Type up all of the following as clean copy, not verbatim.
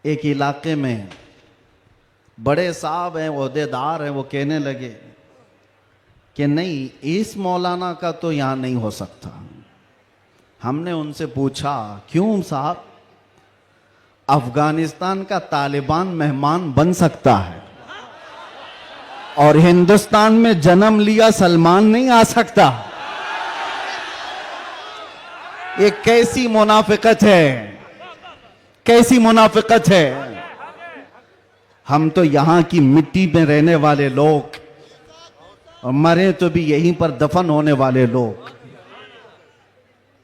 एक इलाके में बड़े साहब हैं, ओहदेदार हैं, वो कहने लगे कि नहीं, इस मौलाना का तो यहाँ नहीं हो सकता। हमने उनसे पूछा, क्यों साहब? अफगानिस्तान का तालिबान मेहमान बन सकता है और हिंदुस्तान में जन्म लिया सलमान नहीं आ सकता। ये कैसी मुनाफिकत है, कैसी मुनाफिकत है। हम तो यहां की मिट्टी में रहने वाले लोग और मरे तो भी यहीं पर दफन होने वाले लोग।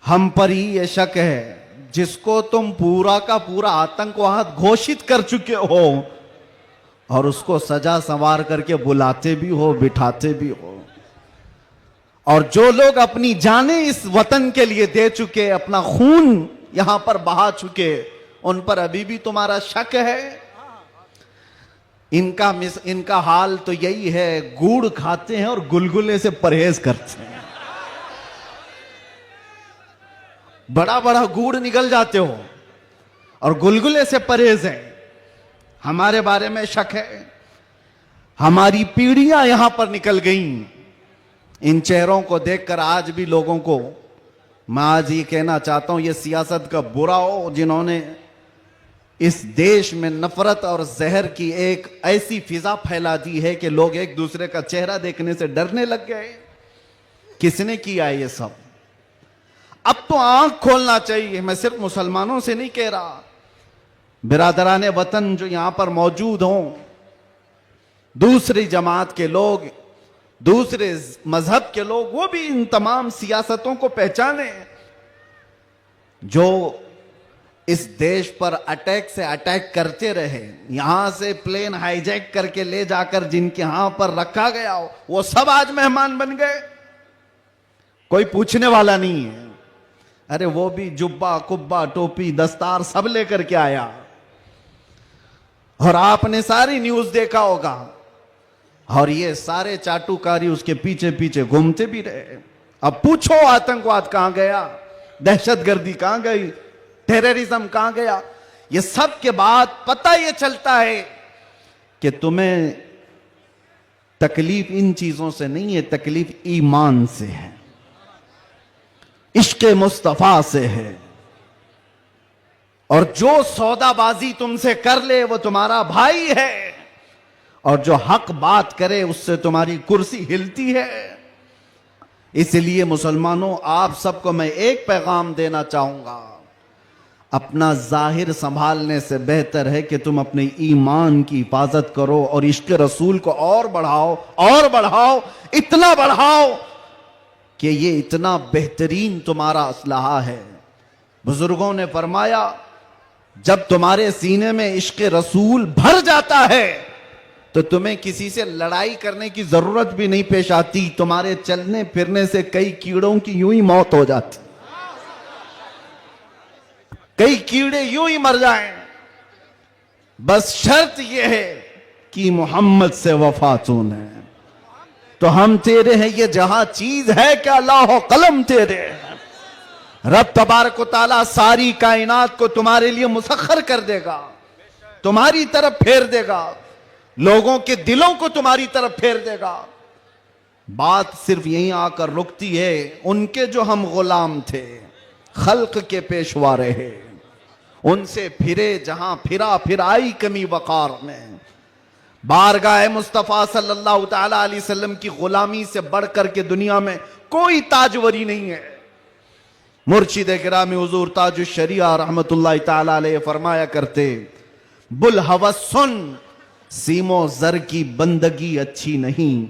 हम पर ही ये शक है, जिसको तुम पूरा का पूरा आतंकवाद घोषित कर चुके हो और उसको सजा संवार करके बुलाते भी हो, बिठाते भी हो। और जो लोग अपनी जानें इस वतन के लिए दे चुके, अपना खून यहां पर बहा चुके, उन पर अभी भी तुम्हारा शक है। इनका हाल तो यही है, गुड़ खाते हैं और गुलगुले से परहेज करते हैं। बड़ा बड़ा गुड़ निकल जाते हो और गुलगुले से परहेज है। हमारे बारे में शक है। हमारी पीढ़ियां यहां पर निकल गईं। इन चेहरों को देखकर आज भी लोगों को मैं आज ये कहना चाहता हूं, ये सियासत का बुरा हो जिन्होंने इस देश में नफरत और जहर की एक ऐसी फिजा फैला दी है कि लोग एक दूसरे का चेहरा देखने से डरने लग गए। किसने किया ये सब? अब तो आंख खोलना चाहिए। मैं सिर्फ मुसलमानों से नहीं कह रहा, बिरादराने वतन जो यहां पर मौजूद हों, दूसरी जमात के लोग, दूसरे मजहब के लोग, वो भी इन तमाम सियासतों को पहचाने जो इस देश पर अटैक से अटैक करते रहे। यहां से प्लेन हाईजैक करके ले जाकर जिनके यहां पर रखा गया हो, वो सब आज मेहमान बन गए। कोई पूछने वाला नहीं है। अरे वो भी जुब्बा, कुब्बा, टोपी, दस्तार सब लेकर के आया। और आपने सारी न्यूज देखा होगा। और ये सारे चाटुकारी उसके पीछे पीछे घूमते भी रहे। अब पूछो आतंकवाद कहां गया, दहशतगर्दी कहां गई, टेररिज्म कहां गया? ये सब के बाद पता ये चलता है कि तुम्हें तकलीफ इन चीजों से नहीं है, तकलीफ ईमान से है, इश्क़ मुस्तफा से है। और जो सौदाबाजी तुमसे कर ले वो तुम्हारा भाई है, और जो हक बात करे उससे तुम्हारी कुर्सी हिलती है। इसलिए मुसलमानों, आप सबको मैं एक पैगाम देना चाहूंगा, अपना जाहिर संभालने से बेहतर है कि तुम अपने ईमान की हिफाजत करो और इश्क़ रसूल को और बढ़ाओ, और बढ़ाओ, इतना बढ़ाओ कि ये इतना बेहतरीन तुम्हारा असलहा है। बुजुर्गों ने फरमाया, जब तुम्हारे सीने में इश्क़ रसूल भर जाता है तो तुम्हें किसी से लड़ाई करने की जरूरत भी नहीं पेश आती। तुम्हारे चलने फिरने से कई कीड़ों की यूं ही मौत हो जाती, कई कीड़े यूं ही मर जाएं। बस शर्त यह है कि मोहम्मद से वफा तूने, तो हम तेरे हैं। ये जहां चीज है कि अल्लाह कलम तेरे। रब तबारक व तआला सारी कायनात को तुम्हारे लिए मुसख्खर कर देगा, तुम्हारी तरफ फेर देगा, लोगों के दिलों को तुम्हारी तरफ फेर देगा। बात सिर्फ यहीं आकर रुकती है। उनके जो हम गुलाम थे, खल्क के पेशवा रहे, उनसे फिरे जहां फिरा, फिर आई कमी वकार में। बारगाह मुस्तफ़ा सल्लल्लाहु तआला अलैहि वसल्लम की गुलामी से बढ़कर के दुनिया में कोई ताजवरी नहीं है। मुर्शिद गिरामी हुजूर ताजुश शरिया रहमतुल्लाह तआला अलैहि फरमाया करते, बुल हवस सुन, सीमो जर की बंदगी अच्छी नहीं,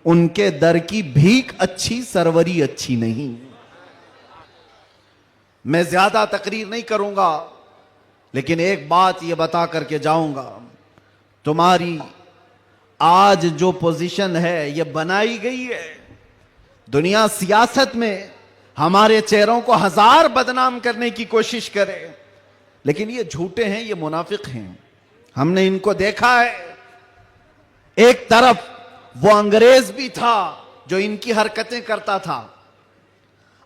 उनके दर की भीख अच्छी, सरवरी अच्छी नहीं। मैं ज्यादा तकरीर नहीं करूंगा, लेकिन एक बात यह बता करके जाऊंगा, तुम्हारी आज जो पोजीशन है यह बनाई गई है। दुनिया सियासत में हमारे चेहरों को हजार बदनाम करने की कोशिश करे, लेकिन ये झूठे हैं, ये मुनाफिक हैं। हमने इनको देखा है। एक तरफ वो अंग्रेज भी था जो इनकी हरकतें करता था।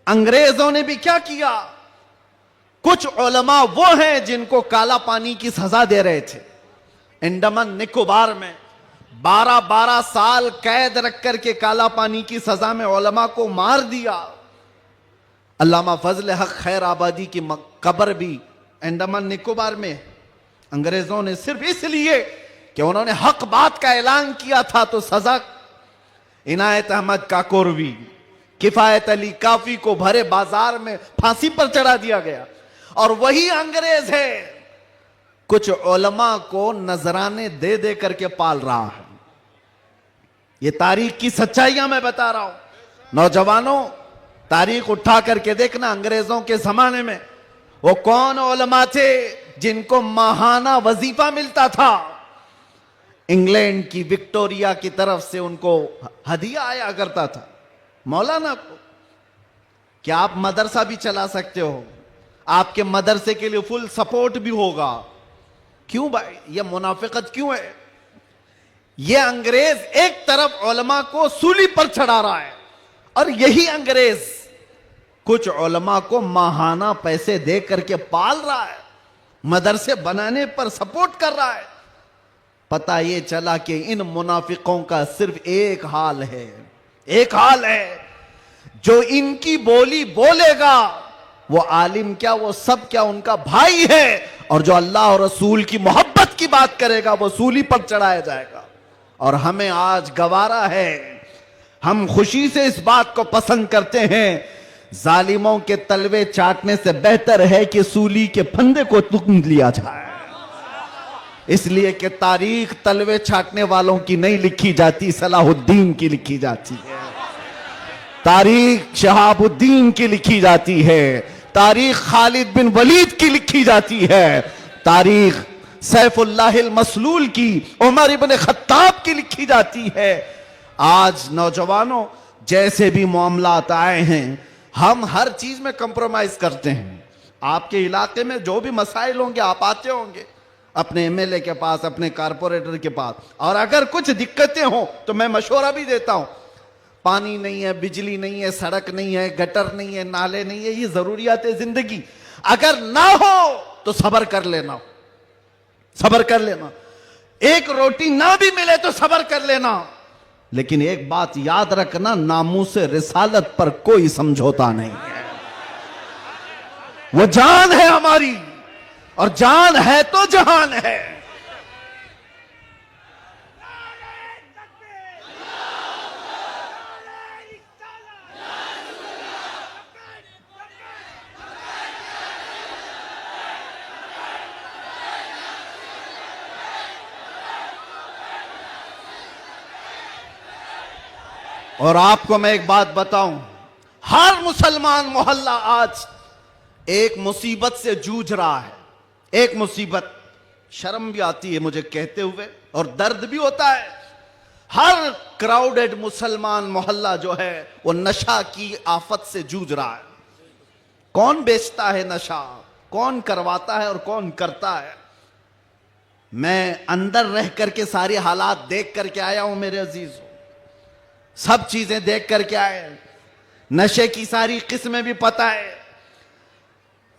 अंग्रेजों ने भी क्या किया? कुछ उलमा वो हैं जिनको काला पानी की सजा दे रहे थे। अंडमान निकोबार में 12-12 साल कैद रख करके काला पानी की सजा में उलमा को मार दिया। अल्लामा फजल हक खैर आबादी की कब्र भी अंडमान निकोबार में। अंग्रेजों ने सिर्फ इसलिए कि उन्होंने हक बात का ऐलान किया था तो सजा इनायत अहमद काकोरवी, किफायत अली काफी को भरे बाजार में फांसी पर चढ़ा दिया गया। और वही अंग्रेज है कुछ उलमा को नजराने दे दे करके पाल रहा है। ये तारीख की सच्चाइयां मैं बता रहा हूं। नौजवानों, तारीख उठा करके देखना, अंग्रेजों के जमाने में वो कौन उलमा थे जिनको माहाना वजीफा मिलता था। इंग्लैंड की विक्टोरिया की तरफ से उनको हदिया आया करता था मौलाना को। क्या आप मदरसा भी चला सकते हो? आपके मदरसे के लिए फुल सपोर्ट भी होगा। क्यों भाई, ये मुनाफिकत क्यों है? ये अंग्रेज एक तरफ उलमा को सूली पर चढ़ा रहा है और यही अंग्रेज कुछ उलमा को माहाना पैसे दे करके पाल रहा है, मदरसे बनाने पर सपोर्ट कर रहा है। पता ये चला कि इन मुनाफिकों का सिर्फ एक हाल है, एक हाल है, जो इनकी बोली बोलेगा वो आलिम क्या, वो सब क्या, उनका भाई है। और जो अल्लाह और रसूल की मोहब्बत की बात करेगा वो सूली पर चढ़ाया जाएगा। और हमें आज गवारा है, हम खुशी से इस बात को पसंद करते हैं, जालिमों के तलवे चाटने से बेहतर है कि सूली के फंदे को तुम लिया जाए। इसलिए कि तारीख तलवे चाटने वालों की नहीं लिखी जाती, सलाहुद्दीन की लिखी जाती है। तारीख शहाबुद्दीन की लिखी जाती है, तारीख खालिद बिन वलीद की लिखी जाती है, तारीख सैफुल्लाहिल मसलूल की, उमर इब्न खत्ताब की लिखी जाती है। आज नौजवानों, जैसे भी मामलात आए हैं, हम हर चीज में कंप्रोमाइज करते हैं। आपके इलाके में जो भी मसाइल होंगे आप आते होंगे अपने एमएलए के पास, अपने कारपोरेटर के पास, और अगर कुछ दिक्कतें हो तो मैं मशवरा भी देता हूं। पानी नहीं है, बिजली नहीं है, सड़क नहीं है, गटर नहीं है, नाले नहीं है, ये जरूरियात है जिंदगी। अगर ना हो तो सब्र कर लेना, सब्र कर लेना। एक रोटी ना भी मिले तो सब्र कर लेना, लेकिन एक बात याद रखना, नामूस रिसालत पर कोई समझौता नहीं है। वो जान है हमारी, और जान है तो जहान है। और आपको मैं एक बात बताऊं, हर मुसलमान मोहल्ला आज एक मुसीबत से जूझ रहा है। एक मुसीबत, शर्म भी आती है मुझे कहते हुए और दर्द भी होता है। हर क्राउडेड मुसलमान मोहल्ला जो है वो नशा की आफत से जूझ रहा है। कौन बेचता है नशा, कौन करवाता है और कौन करता है? मैं अंदर रह करके सारे हालात देख करके आया हूं मेरे अजीजों, सब चीजें देख करके आए, नशे की सारी किस्में भी पता है।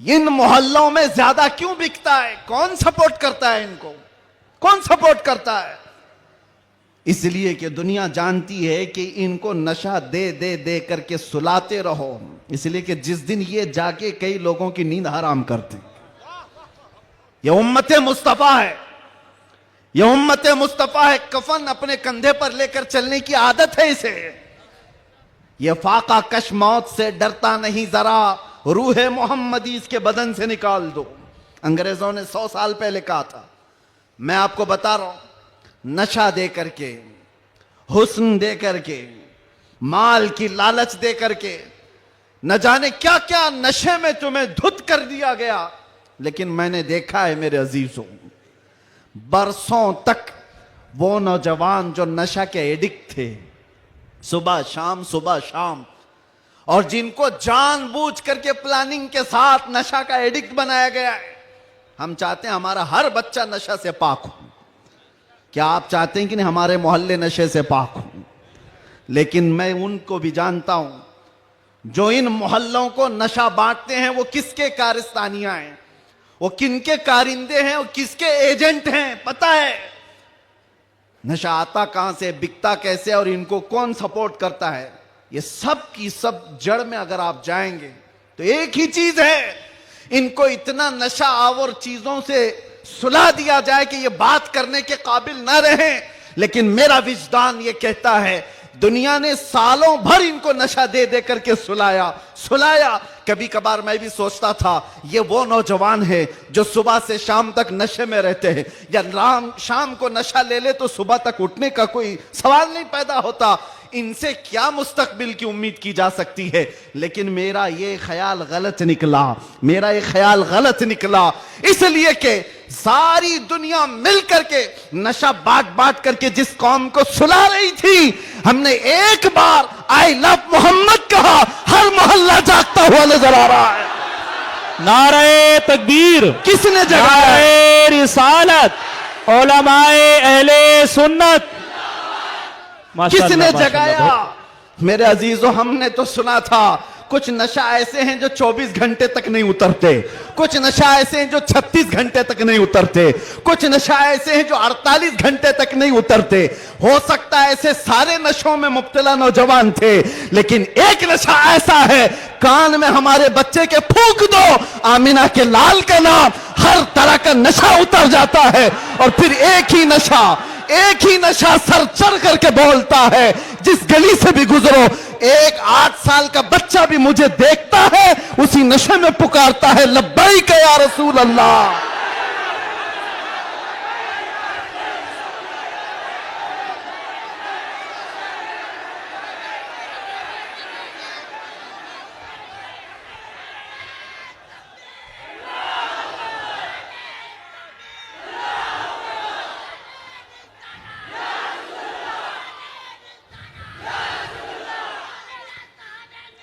इन मोहल्लों में ज्यादा क्यों बिकता है? कौन सपोर्ट करता है इनको? कौन सपोर्ट करता है? इसलिए कि दुनिया जानती है कि इनको नशा दे दे दे करके सुलाते रहो, इसलिए कि जिस दिन ये जाके कई लोगों की नींद हराम करते। ये उम्मते मुस्तफा है, ये उम्मते मुस्तफा है। कफन अपने कंधे पर लेकर चलने की आदत है इसे। ये फाका कश मौत से डरता नहीं जरा, रूह मोहम्मदी इसके बदन से निकाल दो। अंग्रेजों ने 100 साल पहले कहा था। मैं आपको बता रहा हूं, नशा दे करके, हुस्न दे करके, माल की लालच दे करके, न जाने क्या क्या नशे में तुम्हें धुत कर दिया गया। लेकिन मैंने देखा है मेरे अजीजों, बरसों तक वो नौजवान जो नशा के एडिक्ट थे, सुबह शाम सुबह शाम, और जिनको जानबूझ करके प्लानिंग के साथ नशा का एडिक्ट बनाया गया है। हम चाहते हैं हमारा हर बच्चा नशा से पाक हो। क्या आप चाहते हैं कि नहीं हमारे मोहल्ले नशे से पाक हो? लेकिन मैं उनको भी जानता हूं जो इन मोहल्लों को नशा बांटते हैं वो किसके कारस्तानियां हैं, वो किनके कारिंदे हैं, वो किसके एजेंट हैं, पता है। नशा आता कहां से, बिकता कैसे, और इनको कौन सपोर्ट करता है, ये सब की सब जड़ में अगर आप जाएंगे तो एक ही चीज है, इनको इतना नशा आवर चीजों से सुला दिया जाए कि ये बात करने के काबिल ना रहे। लेकिन मेरा विजदान ये कहता है दुनिया ने सालों भर इनको नशा दे दे करके सुलाया। कभी कभार मैं भी सोचता था ये वो नौजवान है जो सुबह से शाम तक नशे में रहते हैं, या शाम को नशा ले ले तो सुबह तक उठने का कोई सवाल नहीं पैदा होता, इनसे क्या मुस्तकबिल की उम्मीद की जा सकती है। लेकिन मेरा ये ख्याल गलत निकला, इसलिए कि सारी दुनिया मिल करके नशा बांट करके जिस कौम को सुला रही थी, हमने एक बार आई लव मोहम्मद कहा, हर मोहल्ला जागता हुआ नजर आ रहा है। नारे तकबीर, किसने जगाया? नारे रिसालत, उलमाए अहले सुन्नत, किसने जगाया? मेरे अजीजों, हमने तो सुना था कुछ नशा ऐसे हैं जो 24 घंटे तक नहीं उतरते, कुछ नशा ऐसे हैं जो 36 घंटे तक नहीं उतरते, कुछ नशा ऐसे हैं जो 48 घंटे तक नहीं उतरते। हो सकता है ऐसे सारे नशों में मुब्तला नौजवान थे, लेकिन एक नशा ऐसा है, कान में हमारे बच्चे के फूंक दो आमिना के लाल का नाम, हर तरह का नशा उतर जाता है। और फिर एक ही नशा सर चढ़ करके बोलता है, जिस गली से भी गुजरो, एक 8 साल का बच्चा भी मुझे देखता है, उसी नशे में पुकारता है लब्बैक या रसूल अल्लाह।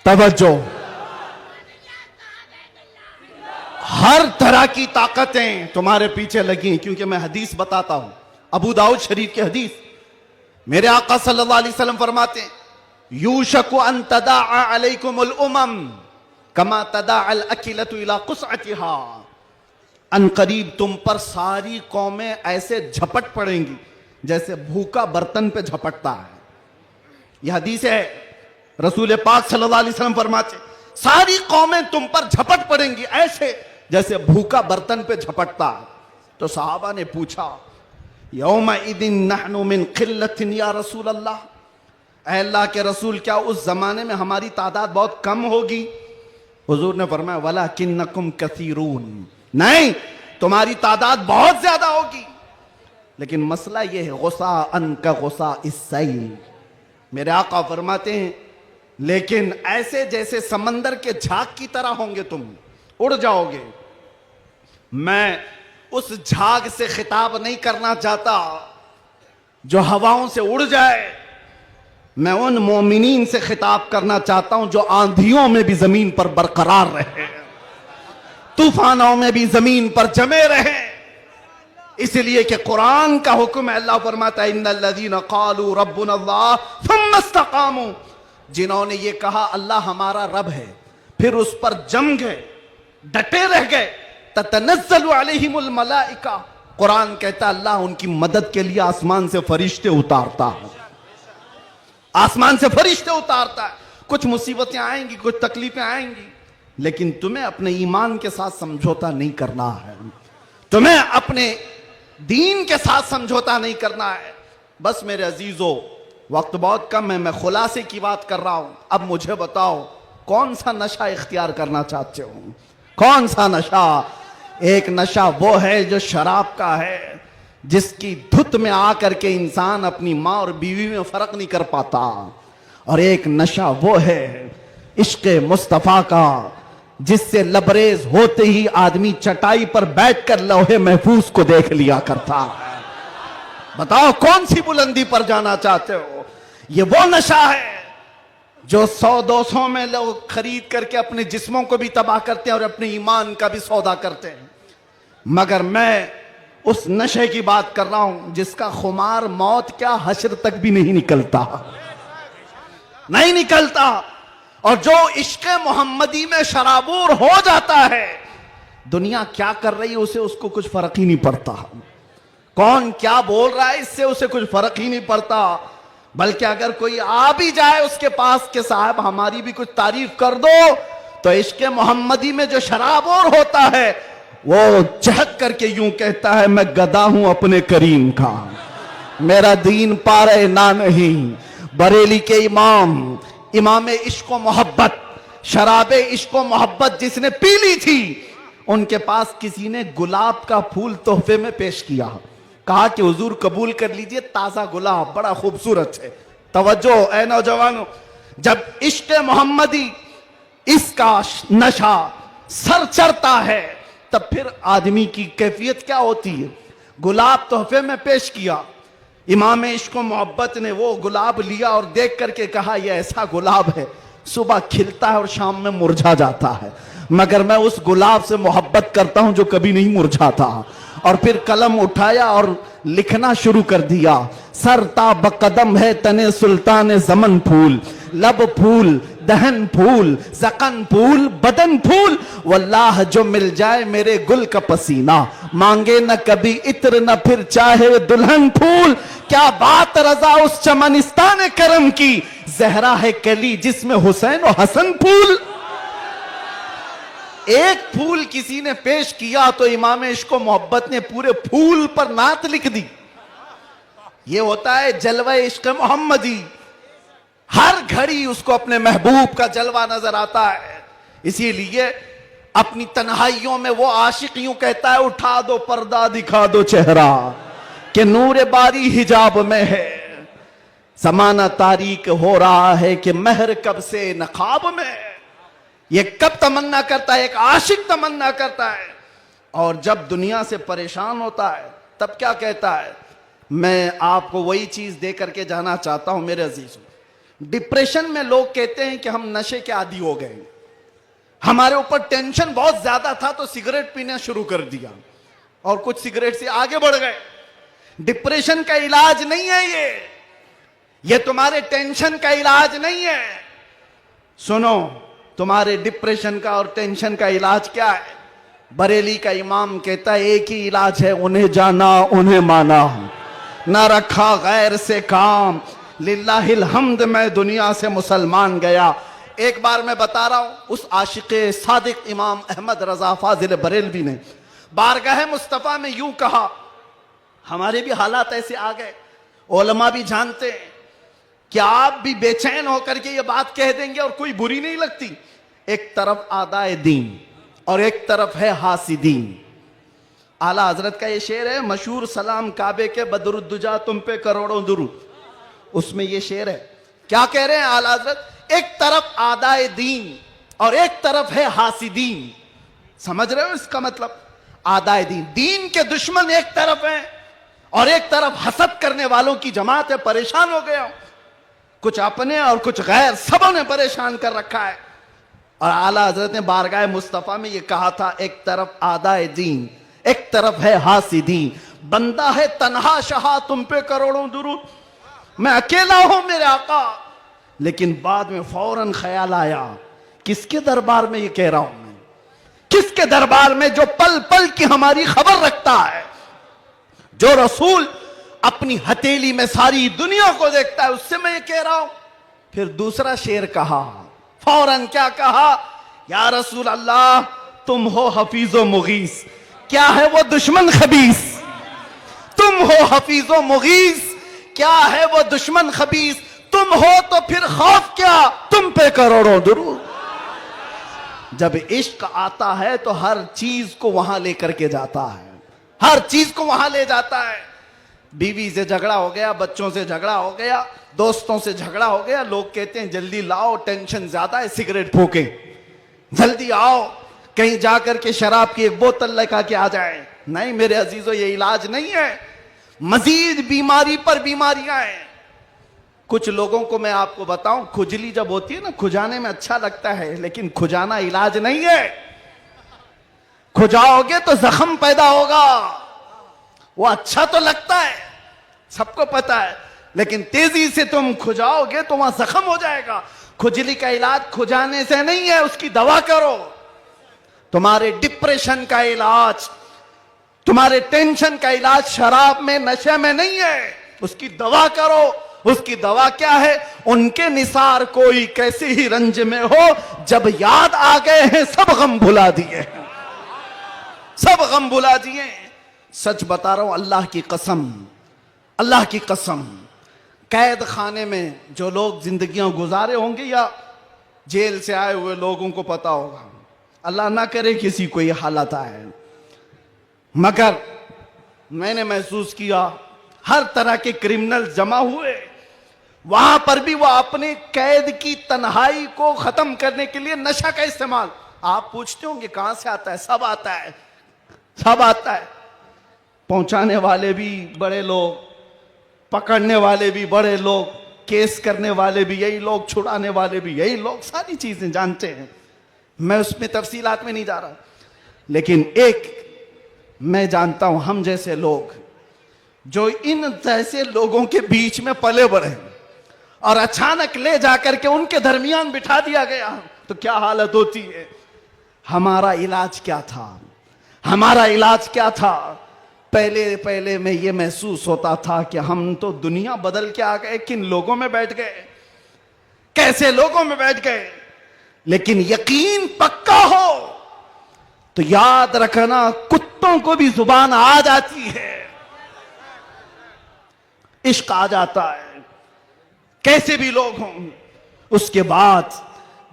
तवज्जो, हर तरह की ताकतें तुम्हारे पीछे लगी, क्योंकि मैं हदीस बताता हूं, अबू दाऊद शरीफ की हदीस। मेरे आका सल्लल्लाहु अलैहि वसल्लम फरमाते हैं, यूशकु अन तदाअ अलैकुमुल उमम कमा तदाअल अकिलतु इला कुसअतिहा। अन करीब तुम पर सारी कौमें ऐसे झपट पड़ेंगी जैसे भूखा बर्तन पे झपटता है। यह हदीस है, रसूल पाक सल्लल्लाहु अलैहि वसल्लम फरमाते, सारी कौमें तुम पर झपट पड़ेंगी ऐसे जैसे भूखा बर्तन पे झपटता है। तो सहाबा ने पूछा, यौमा इदिन नहनु मिन किल्लतिन या रसूल अल्लाह, ऐ अल्लाह के रसूल क्या उस जमाने में हमारी तादाद बहुत कम होगी? हुजूर ने फरमाया, वलाकिन्नकुम कसीरून, नहीं तुम्हारी तादाद बहुत ज्यादा होगी, लेकिन मसला यह है गुस्सा अन का गुस्सा इस्सैल। मेरे आका फरमाते हैं, लेकिन ऐसे जैसे समंदर के झाग की तरह होंगे, तुम उड़ जाओगे। मैं उस झाग से खिताब नहीं करना चाहता जो हवाओं से उड़ जाए, मैं उन मोमिनीन से खिताब करना चाहता हूं जो आंधियों में भी जमीन पर बरकरार रहे, तूफानों में भी जमीन पर जमे रहे। इसलिए कि कुरान का हुक्म है, अल्लाह फरमाता है, इन्नल्लज़ीना क़ालू रब्बुनल्लाह थुम्मा इस्तक़ामू, जिन्होंने ये कहा अल्लाह हमारा रब है, फिर उस पर जम गए, डटे रह गए, ततनज़्ज़लु अलैहिमुल मलाइका, कुरान कहता है अल्लाह उनकी मदद के लिए आसमान से फरिश्ते उतारता है, आसमान से फरिश्ते उतारता है। कुछ मुसीबतें आएंगी, कुछ तकलीफें आएंगी, लेकिन तुम्हें अपने ईमान के साथ समझौता नहीं करना है, तुम्हें अपने दीन के साथ समझौता नहीं करना है। बस मेरे अजीजों, वक्त बहुत कम है, मैं खुलासे की बात कर रहा हूं। अब मुझे बताओ, कौन सा नशा इख्तियार करना चाहते हो? कौन सा नशा? एक नशा वो है जो शराब का है, जिसकी धुत में आकर के इंसान अपनी माँ और बीवी में फर्क नहीं कर पाता, और एक नशा वो है इश्क मुस्तफा का, जिससे लबरेज होते ही आदमी चटाई पर बैठकर लौहे महफूज को देख लिया करता है। बताओ कौन सी बुलंदी पर जाना चाहते हो? ये वो नशा है जो 100-200 में लोग खरीद करके अपने जिस्मों को भी तबाह करते हैं और अपने ईमान का भी सौदा करते हैं। मगर मैं उस नशे की बात कर रहा हूं जिसका खुमार मौत क्या हश्र तक भी नहीं निकलता, नहीं निकलता। और जो इश्क मोहम्मदी में शराबूर हो जाता है, दुनिया क्या कर रही है उसे उसको कुछ फर्क ही नहीं पड़ता, कौन क्या बोल रहा है इससे उसे कुछ फर्क ही नहीं पड़ता। बल्कि अगर कोई आ भी जाए उसके पास के साहब हमारी भी कुछ तारीफ कर दो, तो इश्क मोहम्मदी में जो शराबूर होता है वो चहक करके यूं कहता है मैं गदा हूं अपने करीम का, मेरा दीन पारे ना नहीं। बरेली के इमाम इश्क मोहब्बत, शराबे इश्क मोहब्बत जिसने पी ली थी, उनके पास किसी ने गुलाब का फूल तोहफे में पेश किया, कहा कि हुजूर कबूल कर लीजिए, ताजा गुलाब बड़ा खूबसूरत है। तवज्जो ऐ नौजवानों, जब इश्क मोहम्मदी इसका नशा सर चढ़ता है तब फिर आदमी की कैफियत क्या होती है। गुलाब तोहफे में पेश किया, इमाम इश्क मोहब्बत ने वो गुलाब लिया और देख करके कहा यह ऐसा गुलाब है सुबह खिलता है और शाम में मुरझा जाता है, मगर मैं उस गुलाब से मोहब्बत करता हूं जो कभी नहीं मुरझाता। और फिर कलम उठाया और लिखना शुरू कर दिया, सरता बकदम है तने सुल्तान जमन फूल, लब फूल दहन फूल जकन फूल बदन फूल, वल्लाह जो मिल जाए मेरे गुल का पसीना, मांगे न कभी इत्र न फिर चाहे दुल्हन फूल। क्या बात रजा उस चमनिस्तान करम की, जहरा है कली जिसमें हुसैन और हसन फूल। एक फूल किसी ने पेश किया तो इमाम इश्क मोहब्बत ने पूरे फूल पर नात लिख दी। ये होता है जलवा इश्क मोहम्मदी, हर घड़ी उसको अपने महबूब का जलवा नजर आता है। इसीलिए अपनी तन्हाइयों में वो आशिक यूं कहता है, उठा दो पर्दा दिखा दो चेहरा कि नूर बारी हिजाब में है, जमाना तारीक हो रहा है कि महर कब से नकाब में। ये कब तमन्ना करता है, एक आशिक तमन्ना करता है, और जब दुनिया से परेशान होता है तब क्या कहता है, मैं आपको वही चीज दे करके जाना चाहता हूं मेरे अजीजों। डिप्रेशन में लोग कहते हैं कि हम नशे के आदी हो गए, हमारे ऊपर टेंशन बहुत ज्यादा था तो सिगरेट पीना शुरू कर दिया और कुछ सिगरेट से आगे बढ़ गए। डिप्रेशन का इलाज नहीं है ये तुम्हारे टेंशन का इलाज नहीं है। सुनो, तुम्हारे डिप्रेशन का और टेंशन का इलाज क्या है? बरेली का इमाम कहता है एक ही इलाज है, उन्हें जाना उन्हें माना, ना रखा गैर से काम, लिल्लाहिल हम्द मैं दुनिया से मुसलमान गया। एक बार मैं बता रहा हूं, उस आशिक़े सादिक इमाम अहमद रजा फाजिल बरेलवी ने बारगाह मुस्तफ़ा में यूं कहा, हमारे भी हालात ऐसे आ गए, उलमा भी जानते हैं कि आप भी बेचैन होकर के ये बात कह देंगे और कोई बुरी नहीं लगती। एक तरफ आदाए दीन और एक तरफ है हासिदीन। आला हजरत का ये शेर है मशहूर, सलाम काबे के बदरुद्दुजा तुम पे करोड़ों दुरूद, उसमें ये शेर है। क्या कह रहे हैं आला हजरत? एक तरफ आदाए दीन और एक तरफ है हासिदीन। समझ रहे हो इसका मतलब? आदाए दीन, दीन के दुश्मन एक तरफ हैं और एक तरफ हसद करने वालों की जमात है। परेशान हो गया, कुछ अपने और कुछ गैर, सबों ने परेशान कर रखा है। और आला हजरत ने बारगाह मुस्तफा में ये कहा था, एक तरफ आदाए दीन एक तरफ है हासिदीन। बंदा है तन्हा शाह तुम पे करोड़ों दुरूद, मैं अकेला हूं मेरे आका। लेकिन बाद में फौरन ख्याल आया, किसके दरबार में ये कह रहा हूं मैं? किसके दरबार में जो पल पल की हमारी खबर रखता है, जो रसूल अपनी हथेली में सारी दुनिया को देखता है, उससे मैं ये कह रहा हूं। फिर दूसरा शेर कहा, फौरन क्या कहा? या रसूल अल्लाह तुम हो हफीजो मुगीस, क्या है वो दुश्मन खबीस? तुम हो हफीजो मुगीस, क्या है वो दुश्मन खबीस? तुम हो तो फिर खौफ क्या, तुम पे करोड़ों दुरूद। जब इश्क आता है तो हर चीज को वहां लेकर के जाता है, हर चीज को वहां ले जाता है। बीवी से झगड़ा हो गया, बच्चों से झगड़ा हो गया, दोस्तों से झगड़ा हो गया, लोग कहते हैं जल्दी लाओ, टेंशन ज्यादा है, सिगरेट फूके, जल्दी आओ, कहीं जाकर के शराब की एक बोतल लेकर के आ जाए। नहीं मेरे अजीजों, ये इलाज नहीं है, मजीद बीमारी पर बीमारियां हैं। कुछ लोगों को मैं आपको बताऊं, खुजली जब होती है ना, खुजाने में अच्छा लगता है, लेकिन खुजाना इलाज नहीं है। खुजाओगे तो जख्म पैदा होगा। वो अच्छा तो लगता है, सबको पता है, लेकिन तेजी से तुम खुजाओगे तो वहां जख्म हो जाएगा। खुजली का इलाज खुजाने से नहीं है, उसकी दवा करो। तुम्हारे डिप्रेशन का इलाज, तुम्हारे टेंशन का इलाज शराब में, नशे में नहीं है, उसकी दवा करो। उसकी दवा क्या है? उनके निसार कोई कैसे ही रंज में हो, जब याद आ गए हैं सब गम भुला दिए, सब गम भुला दिए। सच बता रहा हूं, अल्लाह की कसम, अल्लाह की कसम, कैद खाने में जो लोग जिंदगियां गुजारे होंगे या जेल से आए हुए लोगों को पता होगा, अल्लाह ना करे किसी को ये हालत आए, मगर मैंने महसूस किया हर तरह के क्रिमिनल जमा हुए, वहां पर भी वो अपने कैद की तन्हाई को खत्म करने के लिए नशा का इस्तेमाल। आप पूछते होंगे कहां से आता है? सब आता है, सब आता है। पहुंचाने वाले भी बड़े लोग, पकड़ने वाले भी बड़े लोग, केस करने वाले भी यही लोग, छुड़ाने वाले भी यही लोग, सारी चीजें जानते हैं। मैं उसमें तफसीलात में नहीं जा रहा, लेकिन एक मैं जानता हूं, हम जैसे लोग जो इन जैसे लोगों के बीच में पले बढ़े और अचानक ले जाकर के उनके दरमियान बिठा दिया गया, तो क्या हालत होती है। हमारा इलाज क्या था? हमारा इलाज क्या था? पहले पहले में ये महसूस होता था कि हम तो दुनिया बदल के आ गए, किन लोगों में बैठ गए, कैसे लोगों में बैठ गए। लेकिन यकीन पक्का हो तो याद रखना, कुत्तों को भी जुबान आ जाती है, इश्क आ जाता है, कैसे भी लोग हों। उसके बाद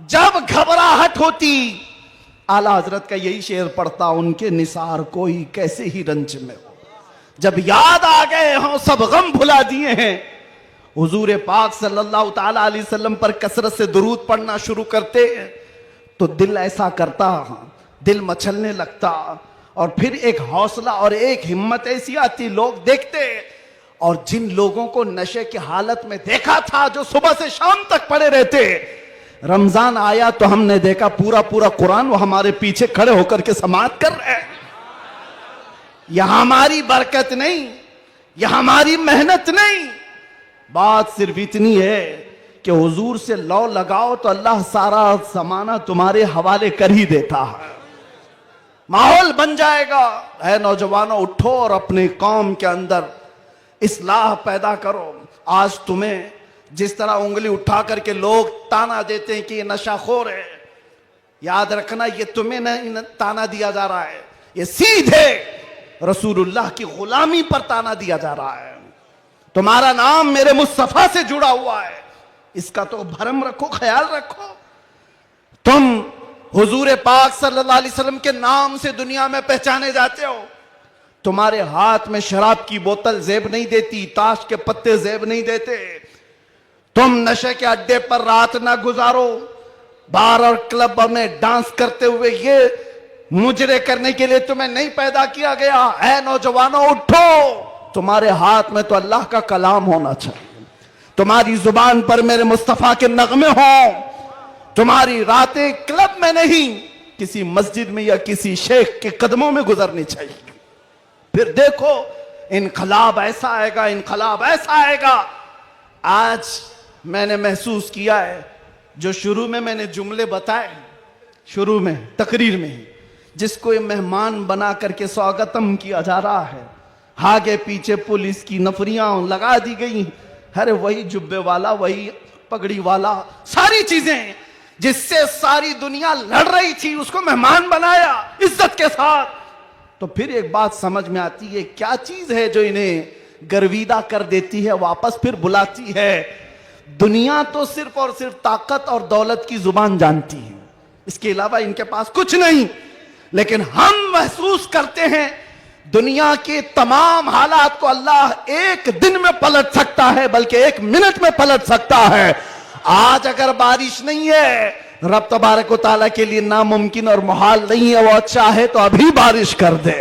जब घबराहट होती, आला हजरत का यही शेर पढ़ता, उनके निसार कोई कैसे ही रंज में हो, जब याद आ गए हों सब गम भुला दिए हैं। हुजूर पाक सल्लल्लाहु ताला अलैहि वसल्लम पर कसरत से दुरूद पढ़ना शुरू करते तो दिल ऐसा करता, दिल मचलने लगता, और फिर एक हौसला और एक हिम्मत ऐसी आती, लोग देखते। और जिन लोगों को नशे की हालत में देखा था, जो सुबह से शाम तक पड़े रहते, रमजान आया तो हमने देखा पूरा पूरा कुरान वो हमारे पीछे खड़े होकर के समाअत कर रहे हैं। यह हमारी बरकत नहीं, यह हमारी मेहनत नहीं, बात सिर्फ इतनी है कि हुजूर से लौ लगाओ तो अल्लाह सारा जमाना तुम्हारे हवाले कर ही देता है, माहौल बन जाएगा। है नौजवानों, उठो और अपने कौम के अंदर इस्लाह पैदा करो। आज तुम्हें जिस तरह उंगली उठा करके लोग ताना देते हैं कि ये नशाखोर है, याद रखना ये तुम्हें नहीं ताना दिया जा रहा है, ये सीधे रसूलुल्लाह की गुलामी पर ताना दिया जा रहा है। तुम्हारा नाम मेरे मुस्तफा से जुड़ा हुआ है, इसका तो भरम रखो, ख्याल रखो। तुम हुजूर पाक सल्लल्लाहु अलैहि वसल्लम के नाम से दुनिया में पहचाने जाते हो। तुम्हारे हाथ में शराब की बोतल जेब नहीं देती, ताश के पत्ते जेब नहीं देते। तुम नशे के अड्डे पर रात ना गुजारो, बार और क्लब में डांस करते हुए ये मुजरे करने के लिए तुम्हें नहीं पैदा किया गया है। नौजवानों उठो, तुम्हारे हाथ में तो अल्लाह का कलाम होना चाहिए, तुम्हारी जुबान पर मेरे मुस्तफा के नगमे हों, तुम्हारी रातें क्लब में नहीं किसी मस्जिद में या किसी शेख के कदमों में गुजरनी चाहिए। फिर देखो इनकलाब ऐसा आएगा, इनकलाब ऐसा आएगा। आज मैंने महसूस किया है, जो शुरू में मैंने जुमले बताए, शुरू में तकरीर में, जिसको ये मेहमान बना करके स्वागतम किया जा रहा है, आगे पीछे पुलिस की नफरियां लगा दी गई। अरे वही जुब्बे वाला, वही पगड़ी वाला, सारी चीजें जिससे सारी दुनिया लड़ रही थी, उसको मेहमान बनाया इज्जत के साथ। तो फिर एक बात समझ में आती है, क्या चीज है जो इन्हें गर्विदा कर देती है, वापस फिर बुलाती है। दुनिया तो सिर्फ और सिर्फ ताकत और दौलत की जुबान जानती है, इसके अलावा इनके पास कुछ नहीं। लेकिन हम महसूस करते हैं दुनिया के तमाम हालात को अल्लाह एक दिन में पलट सकता है, बल्कि एक मिनट में पलट सकता है। आज अगर बारिश नहीं है, रब तबारक व तआला के लिए नामुमकिन और मुहाल नहीं है, वो अच्छा है तो अभी बारिश कर दे,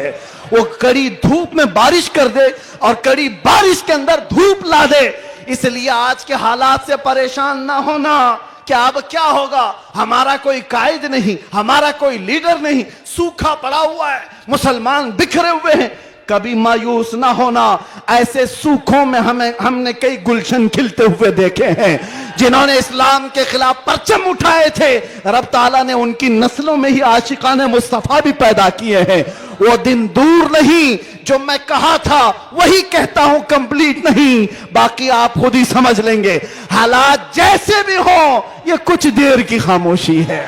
वो कड़ी धूप में बारिश कर दे और कड़ी बारिश के अंदर धूप ला दे। इसलिए आज के हालात से परेशान ना होना कि अब क्या होगा, हमारा कोई कायद नहीं, हमारा कोई लीडर नहीं, सूखा पड़ा हुआ है, मुसलमान बिखरे हुए हैं। कभी मायूस ना होना, ऐसे सूखों में हमने कई गुलशन खिलते हुए देखे हैं। जिन्होंने इस्लाम के खिलाफ परचम उठाए थे, रब ताला ने उनकी नस्लों में ही आशिकाने मुस्तफा भी पैदा किए हैं। वो दिन दूर नहीं, जो मैं कहा था वही कहता हूं, कंप्लीट नहीं, बाकी आप खुद ही समझ लेंगे। हालात जैसे भी हो, ये कुछ देर की खामोशी है।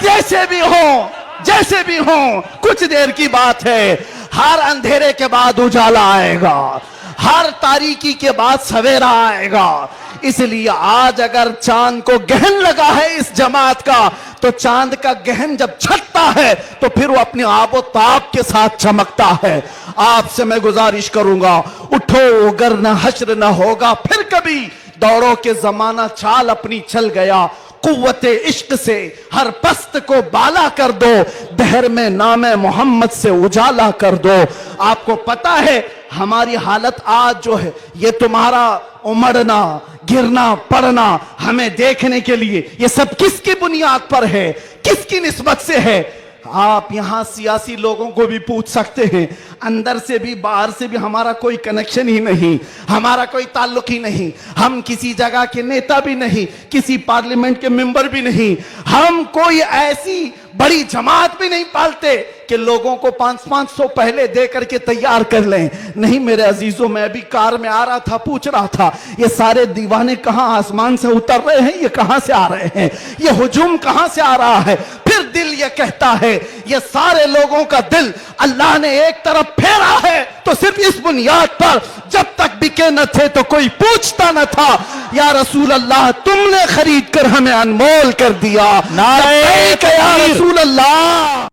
जैसे भी हो, जैसे भी हो, कुछ देर की बात है। हर अंधेरे के बाद उजाला आएगा, हर तारीकी के बाद सवेरा आएगा। इसलिए आज अगर चांद को गहन लगा है इस जमात का, तो चांद का गहन जब छटता है तो फिर वो अपने आबो ताब के साथ चमकता है। आपसे मैं गुजारिश करूंगा, उठो अगर न हश्र न होगा फिर कभी, दौड़ो के जमाना चाल अपनी चल गया। कुव्वते इश्क से हर पस्त को बाला कर दो, दहर में नामे मोहम्मद से उजाला कर दो। आपको पता है हमारी हालत आज जो है, ये तुम्हारा उमड़ना, गिरना, पड़ना हमें देखने के लिए, ये सब किसकी बुनियाद पर है, किसकी निस्बत से है? आप यहां सियासी लोगों को भी पूछ सकते हैं, अंदर से भी बाहर से भी हमारा कोई कनेक्शन ही नहीं, हमारा कोई ताल्लुक ही नहीं। हम किसी जगह के नेता भी नहीं, किसी पार्लियामेंट के मेंबर भी नहीं, हम कोई ऐसी बड़ी जमात भी नहीं पालते कि लोगों को 500 पहले दे करके तैयार कर लें। नहीं मेरे अजीजों, मैं भी कार में आ रहा था, पूछ रहा था ये सारे दीवाने कहां आसमान से उतर रहे हैं, ये कहां से आ रहे हैं, ये हुजूम कहां से आ रहा है? फिर दिल ये कहता है ये सारे लोगों का दिल अल्लाह ने एक तरफ फेरा है, तो सिर्फ इस बुनियाद पर जब तक बिके न थे तो कोई पूछता न था, या रसूल अल्लाह तुमने खरीद कर हमें अनमोल कर दिया। नारे या रसूल अल्लाह।